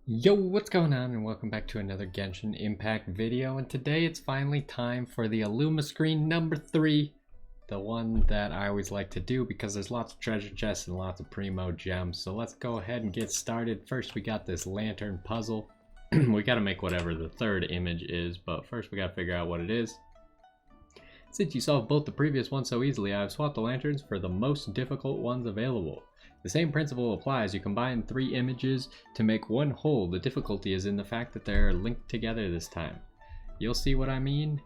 Yo, what's going on, and welcome back to another Genshin Impact video. And today it's finally time for the Illumiscreen number 3, the one that I always like to do because there's lots of treasure chests and lots of primo gems. So let's go ahead and get started. First we got this lantern puzzle. We gotta make whatever the third image is, but first we gotta figure out what it is. Since you solved both the previous ones so easily, I've swapped the lanterns for the most difficult ones available. The same principle applies. You combine 3 images to make one whole. The difficulty is in the fact that they're linked together this time. You'll see what I mean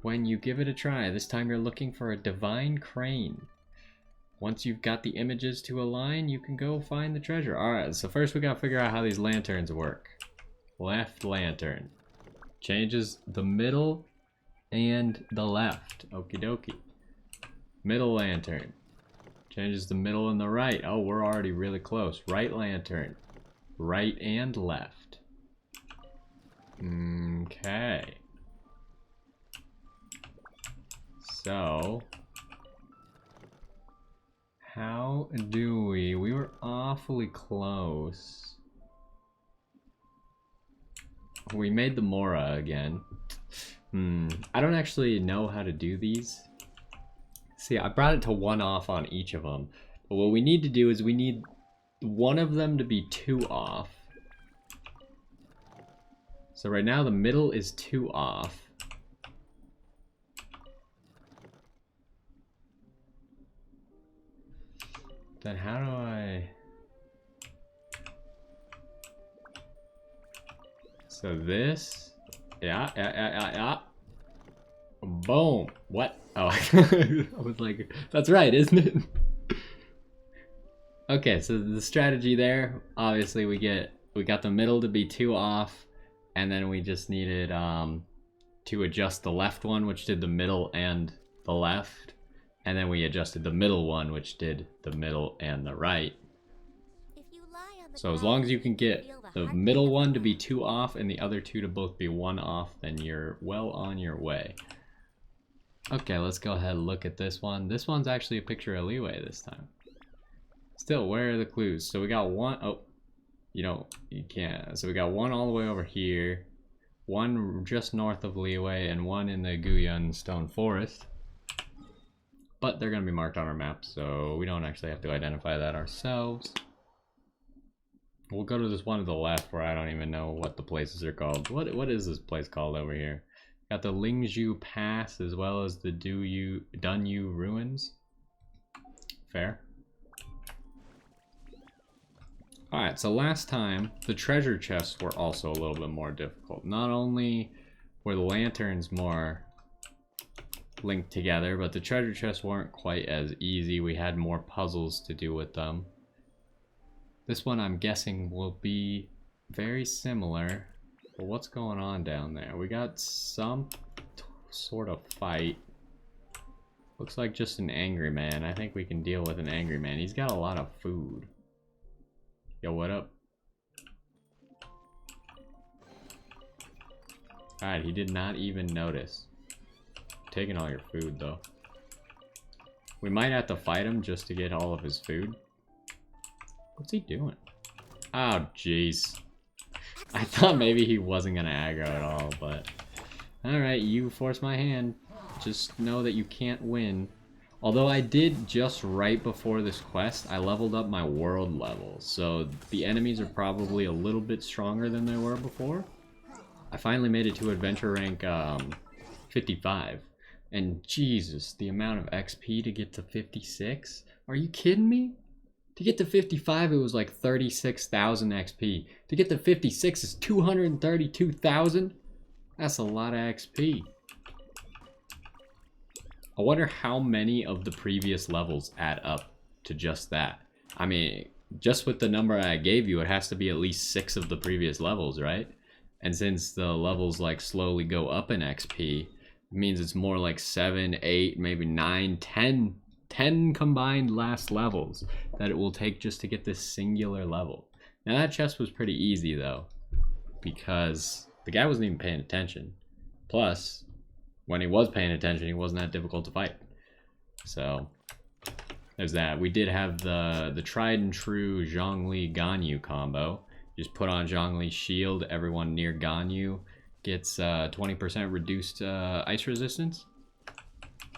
when you give it a try. This time you're looking for a divine crane. Once you've got the images to align, you can go find the treasure. Alright, so first we gotta figure out how these lanterns work. Left lantern changes the middle and the left. Okie dokie. Middle lantern changes the middle and the right. Oh, we're already really close. Right lantern. Right and left. Okay. So, how do we were awfully close. We made the Mora again. I don't actually know how to do these. See, I brought it to 1 off on each of them. But what we need to do is we need one of them to be 2 off. So right now the middle is 2 off. Then how do I... So this... Yeah. Boom. What? Oh, I was like, that's right, isn't it? Okay, so the strategy there, obviously we got the middle to be 2 off, and then we just needed to adjust the left one, which did the middle and the left, and then we adjusted the middle one, which did the middle and the right. So as long as you can get the middle one to be 2 off and the other 2 to both be 1 off, then you're well on your way. Okay, let's go ahead and look at this one. This one's actually a picture of Leeway this time. Still, where are the clues? So we got 1, oh, you can't. So we got 1 all the way over here, 1 just north of Leeway, and 1 in the Guyun Stone Forest. But they're gonna be marked on our map, so we don't actually have to identify that ourselves. We'll go to this one to the left where I don't even know what the places are called. What is this place called over here? Got the Lingzhu Pass as well as the Dunyu Ruins. Fair. Alright, so last time the treasure chests were also a little bit more difficult. Not only were the lanterns more linked together, but the treasure chests weren't quite as easy. We had more puzzles to do with them. This one I'm guessing will be very similar. But what's going on down there? We got some sort of fight. Looks like just an angry man. I think we can deal with an angry man. He's got a lot of food. Yo, what up? Alright, he did not even notice. Taking all your food though. We might have to fight him just to get all of his food. What's he doing? Oh, jeez. I thought maybe he wasn't gonna aggro at all, but... Alright, you force my hand. Just know that you can't win. Although I did just right before this quest, I leveled up my world level. So the enemies are probably a little bit stronger than they were before. I finally made it to adventure rank 55. And Jesus, the amount of XP to get to 56? Are you kidding me? To get to 55, it was like 36,000 XP. To get to 56 is 232,000? That's a lot of XP. I wonder how many of the previous levels add up to just that. I mean, just with the number I gave you, it has to be at least 6 of the previous levels, right? And since the levels like slowly go up in XP, it means it's more like 7, 8, maybe 9, 10 combined last levels that it will take just to get this singular level. Now that chest was pretty easy though, because the guy wasn't even paying attention. Plus, when he was paying attention, he wasn't that difficult to fight. So there's that. We did have the tried and true Zhongli Ganyu combo. Just put on Zhongli's shield. Everyone near Ganyu gets 20% reduced ice resistance.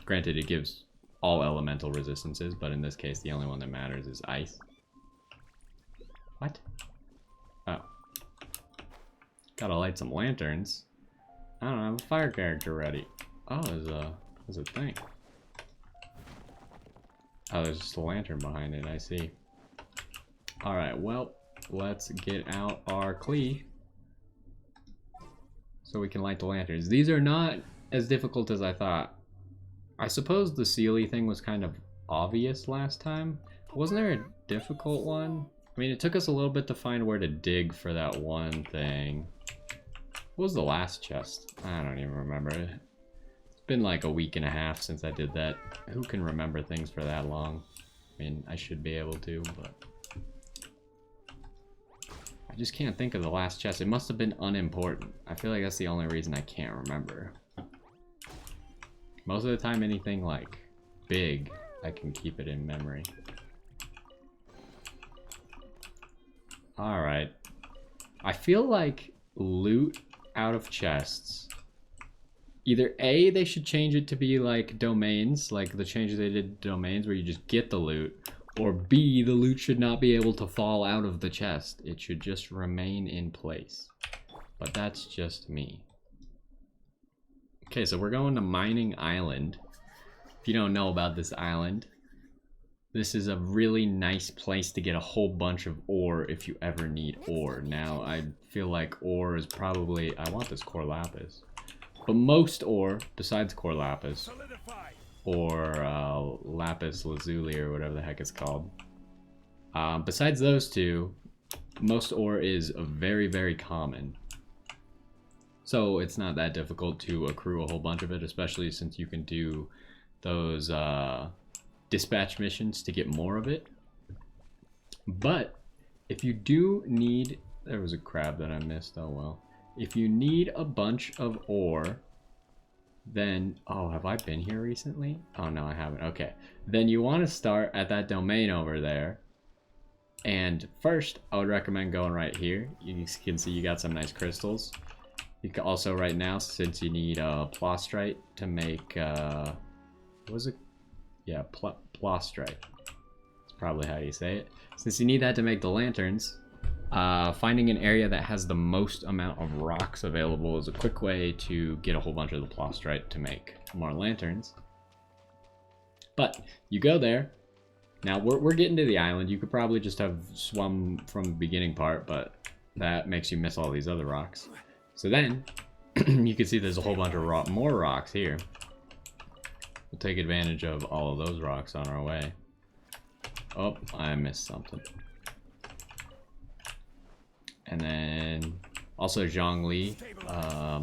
Granted, it gives all elemental resistances, but in this case, the only one that matters is ice. What? Oh. Gotta light some lanterns. I don't have a fire character ready. Oh, there's a thing. Oh, there's just a lantern behind it, I see. Alright, well, let's get out our Klee so we can light the lanterns. These are not as difficult as I thought. I suppose the Sealy thing was kind of obvious last time. Wasn't there a difficult one? I mean, it took us a little bit to find where to dig for that one thing. What was the last chest? I don't even remember. It's been like a week and a half since I did that. Who can remember things for that long? I mean, I should be able to, but I just can't think of the last chest. It must have been unimportant. I feel like that's the only reason I can't remember. Most of the time, anything like big, I can keep it in memory. Alright. I feel like loot out of chests. Either A, they should change it to be like domains, like the changes they did to domains where you just get the loot. Or B, the loot should not be able to fall out of the chest. It should just remain in place. But that's just me. Okay, so we're going to Mining Island. If you don't know about this island, this is a really nice place to get a whole bunch of ore if you ever need ore. Now, I feel like ore is probably... I want this core lapis. But most ore, besides core lapis, or lapis lazuli or whatever the heck it's called, besides those two, most ore is very, very common. So it's not that difficult to accrue a whole bunch of it, especially since you can do those dispatch missions to get more of it. But if you do need... There was a crab that I missed, oh well. If you need a bunch of ore, then... Oh, have I been here recently? Oh no, I haven't. Okay. Then you want to start at that domain over there. And first, I would recommend going right here. You can see you got some nice crystals. You can also, right now, since you need plostrite to make... what was it? Yeah, plostrite. That's probably how you say it. Since you need that to make the lanterns, finding an area that has the most amount of rocks available is a quick way to get a whole bunch of the plostrite to make more lanterns. But you go there. Now we're getting to the island. You could probably just have swum from the beginning part, but that makes you miss all these other rocks. So then you can see there's a whole bunch of more rocks here. We'll take advantage of all of those rocks on our way. Oh, I missed something. And then also Zhongli.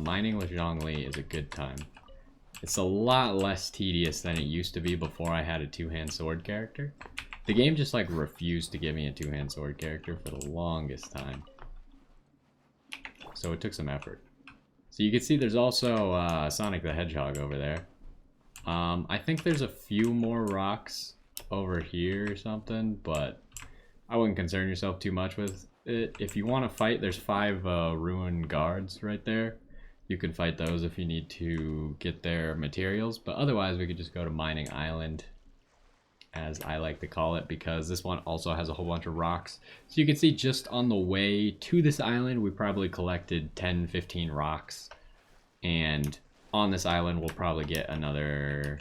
Mining with Zhongli is a good time. It's a lot less tedious than it used to be before I had a two-hand sword character. The game just like refused to give me a two-hand sword character for the longest time. So it took some effort. So you can see there's also Sonic the Hedgehog over there. I think there's a few more rocks over here or something, but I wouldn't concern yourself too much with it. If you want to fight, there's 5 ruined guards right there. You can fight those if you need to get their materials, but otherwise we could just go to Mining Island, as I like to call it, because this one also has a whole bunch of rocks. So you can see just on the way to this island, we probably collected 10-15 rocks, and on this island we'll probably get another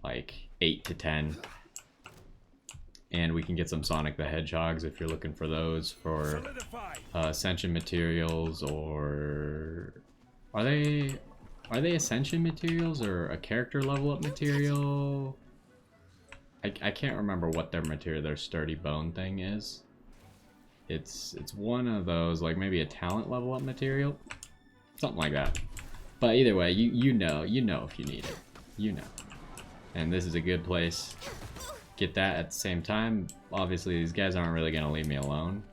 like 8 to 10. And we can get some Sonic the Hedgehogs if you're looking for those for Ascension materials, or are they Ascension materials or a character level up material? I can't remember what their material, their sturdy bone thing is. It's one of those, like maybe a talent level up material, something like that. But either way, you know if you need it, you know. And this is a good place. Get that at the same time. Obviously, these guys aren't really gonna leave me alone.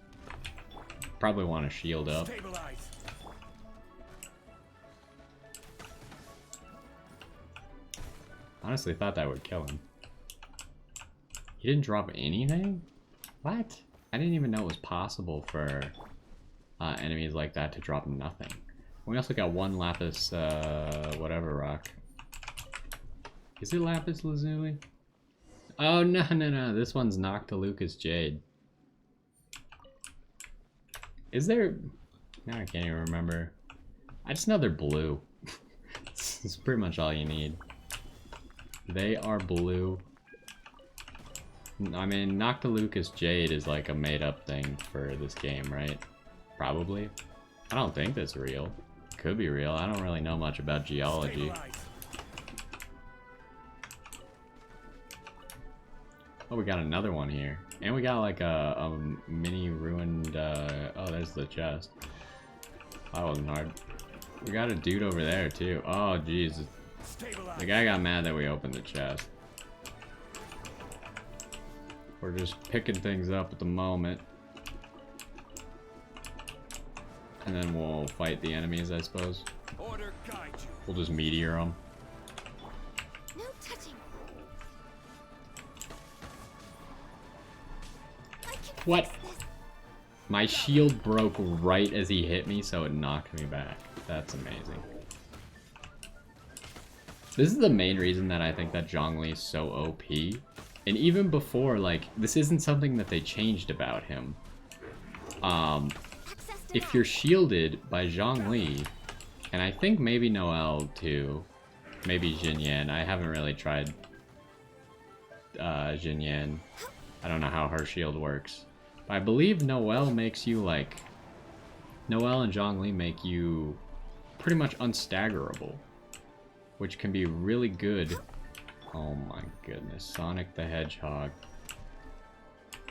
Probably want to shield up. Honestly, thought that would kill him. He didn't drop anything? What? I didn't even know it was possible for enemies like that to drop nothing. We also got one lapis, whatever rock. Is it lapis lazuli? Oh, no. This one's Noctilucous Jade. Is there... Now I can't even remember. I just know they're blue. It's pretty much all you need. They are blue. I mean, Noctilucous Jade is like a made-up thing for this game, right? Probably. I don't think that's real. Could be real. I don't really know much about geology. Oh, we got another one here. And we got like a mini ruined, oh, there's the chest. That wasn't hard. We got a dude over there too. Oh, jeez. The guy got mad that we opened the chest. We're just picking things up at the moment. And then we'll fight the enemies, I suppose. We'll just meteor them. No touching. What? My shield broke right as he hit me, so it knocked me back. That's amazing. This is the main reason that I think that Zhongli is so OP. And even before, like, this isn't something that they changed about him. If you're shielded by Zhongli, and I think maybe Noelle too, maybe Xinyan. I haven't really tried Xinyan. I don't know how her shield works. But I believe Noelle makes you, like... Noelle and Zhongli make you pretty much unstaggerable. Which can be really good. Oh my goodness, Sonic the Hedgehog.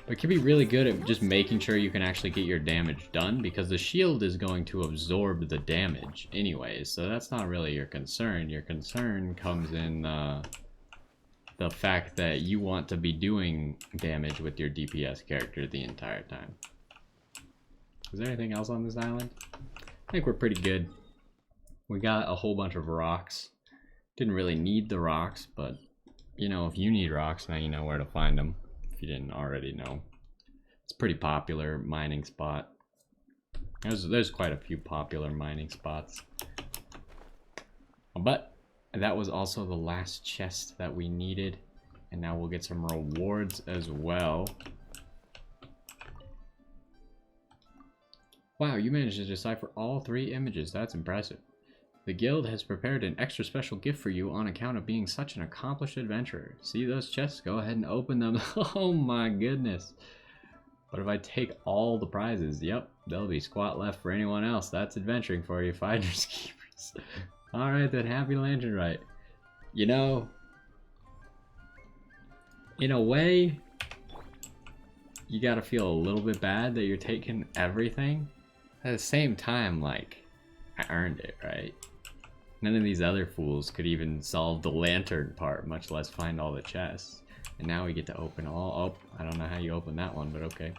But it can be really good at just making sure you can actually get your damage done, because the shield is going to absorb the damage anyways, so that's not really your concern. Your concern comes in the fact that you want to be doing damage with your DPS character the entire time. Is there anything else on this island? I think we're pretty good. We got a whole bunch of rocks. Didn't really need the rocks, but you know, if you need rocks, now you know where to find them. If you didn't already know. It's a pretty popular mining spot. There's quite a few popular mining spots. But that was also the last chest that we needed. And now we'll get some rewards as well. Wow, you managed to decipher all 3 images. That's impressive. The guild has prepared an extra special gift for you on account of being such an accomplished adventurer. See those chests? Go ahead and open them. Oh my goodness. But if I take all the prizes, yep, there'll be squat left for anyone else. That's adventuring for you, finders keepers. Alright then, happy lantern Rite. You know, in a way, you gotta feel a little bit bad that you're taking everything. At the same time, like, I earned it, right? None of these other fools could even solve the lantern part, much less find all the chests. And now we get to open all... Oh, I don't know how you open that one, but okay.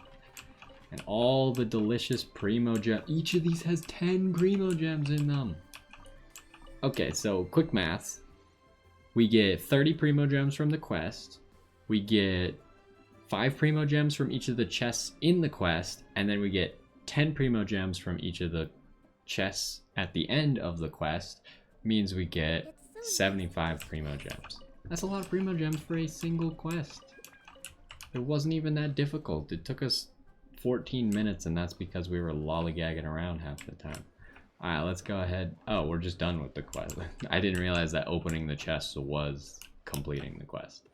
And all the delicious Primo Gems. Each of these has 10 Primo Gems in them. Okay, so quick maths. We get 30 Primo Gems from the quest. We get 5 Primo Gems from each of the chests in the quest. And then we get 10 Primo Gems from each of the chests at the end of the quest. Means we get 75 Primo Gems. That's a lot of Primo Gems for a single quest. It wasn't even that difficult. It took us 14 minutes, and that's because we were lollygagging around half the time. Alright, let's go ahead. Oh, we're just done with the quest. I didn't realize that opening the chest was completing the quest.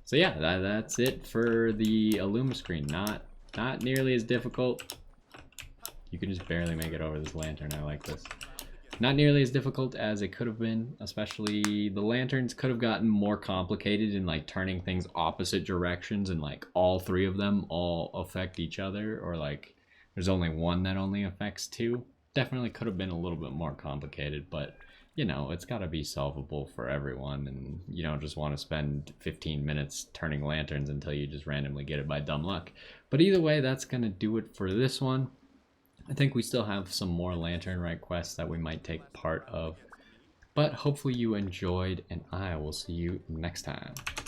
So yeah, that's it for the Illumiscreen. Not nearly as difficult. You can just barely make it over this lantern. I like this. Not nearly as difficult as it could have been, especially the lanterns could have gotten more complicated in like turning things opposite directions, and like all 3 of them all affect each other, or like there's only one that only affects 2. Definitely could have been a little bit more complicated, but you know, it's got to be solvable for everyone, and you don't just want to spend 15 minutes turning lanterns until you just randomly get it by dumb luck. But either way, that's gonna do it for this one. I think we still have some more Lantern Rite quests that we might take part of. But hopefully you enjoyed, and I will see you next time.